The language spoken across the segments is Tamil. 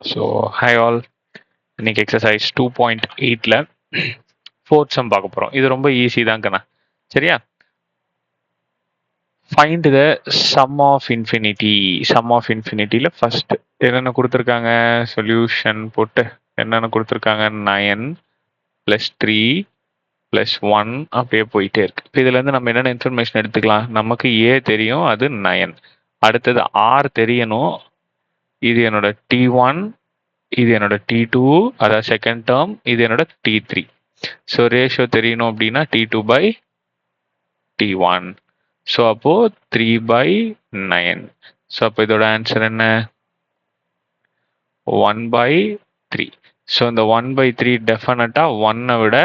ஸோ ஹை ஆல், இன்னைக்கு எக்ஸசைஸ் 2.8ல ஃபோர்த் சம் பார்க்க போகிறோம். இது ரொம்ப ஈஸி தாங்கண்ணா. சரியா? Find the sum of infinity. Sum of இன்ஃபினிட்டியில் ஃபர்ஸ்ட் என்னென்ன கொடுத்துருக்காங்க, சொல்யூஷன் போட்டு என்னென்ன கொடுத்துருக்காங்க, 9 + 3 + 1 அப்படியே போயிட்டே இருக்கு. இப்போ இதுலேருந்து நம்ம என்னென்ன இன்ஃபர்மேஷன் எடுத்துக்கலாம், நமக்கு ஏ தெரியும், அது 9. அடுத்தது ஆர் தெரியணும், இது என்னோட T1, இது என்னோட T2, அதாவது செகண்ட் டேர்ம், இது என்னோட T3. ஸோ ரேஷியோ தெரியணும் அப்படின்னா T2/T1. ஸோ அப்போ 3/9. ஸோ அப்போ இதோட ஆன்சர் என்ன, 1/3. ஸோ இந்த 1/3 டெஃபினட்டா 1 விட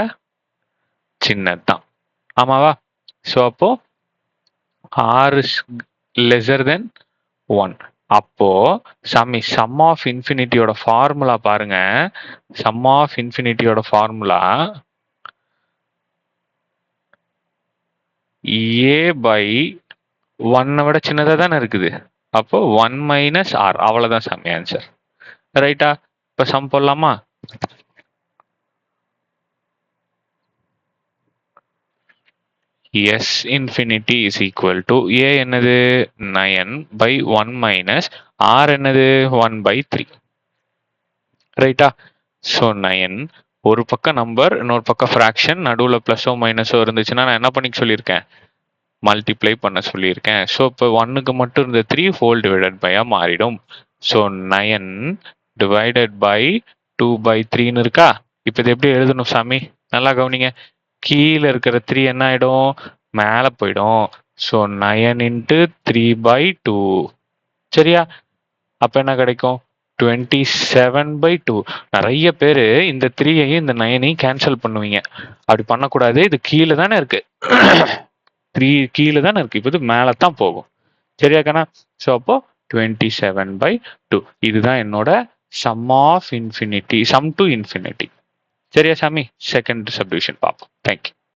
சின்னதுதான், ஆமாவா? ஸோ அப்போ R is lesser than 1. அப்போ சம் ஆஃப் இன்ஃபினிட்டியோட ஃபார்முலா பாருங்க. சம் ஆஃப் இன்ஃபினிட்டியோட ஃபார்முலா A/1 விட சின்னதா தானே இருக்குது. அப்போ 1 - R, அவ்வளவுதான் சம் ஆன்சர். ரைட்டா? இப்ப சம் போடலாமா? S infinity is equal to A என்னது 9/1 - R என்னது 1/3. ரைட்டா? ஸோ 9 ஒரு பக்கம் நம்பர், இன்னொரு பக்கம் ஃப்ராக்ஷன், நடுவில் ப்ளஸோ மைனஸோ இருந்துச்சுன்னா நான் என்ன பண்ணிக்க சொல்லியிருக்கேன், மல்டிப்ளை பண்ண சொல்லியிருக்கேன். ஸோ இப்போ 1க்கு மட்டும் இருந்த 3 ஹோல் டிவைடட் பையாக மாறிடும். ஸோ 9 / 2/3ன்னு இருக்கா? இப்போ இது எப்படி எழுதணும் சாமி, நல்லா கவனிங்க. கீழே இருக்கிற 3 என்ன ஆகிடும், மேலே போயிடும். ஸோ 9 × 3/2. சரியா? அப்போ என்ன கிடைக்கும், 27/2. நிறைய பேர் இந்த 3ஐயும் இந்த 9ஐயும் கேன்சல் பண்ணுவீங்க. அப்படி பண்ணக்கூடாது, இது கீழே தானே இருக்கு. 3 கீழே தானே இருக்கு, இப்போ இது மேலே தான் போகும். சரியா கண்ணா? ஸோ அப்போ 27/2 இதுதான் என்னோட sum of infinity, sum to infinity. சரியா சாமி? செகண்ட் சப்டிவிஷன் பார்ப்போம். தேங்க்யூ.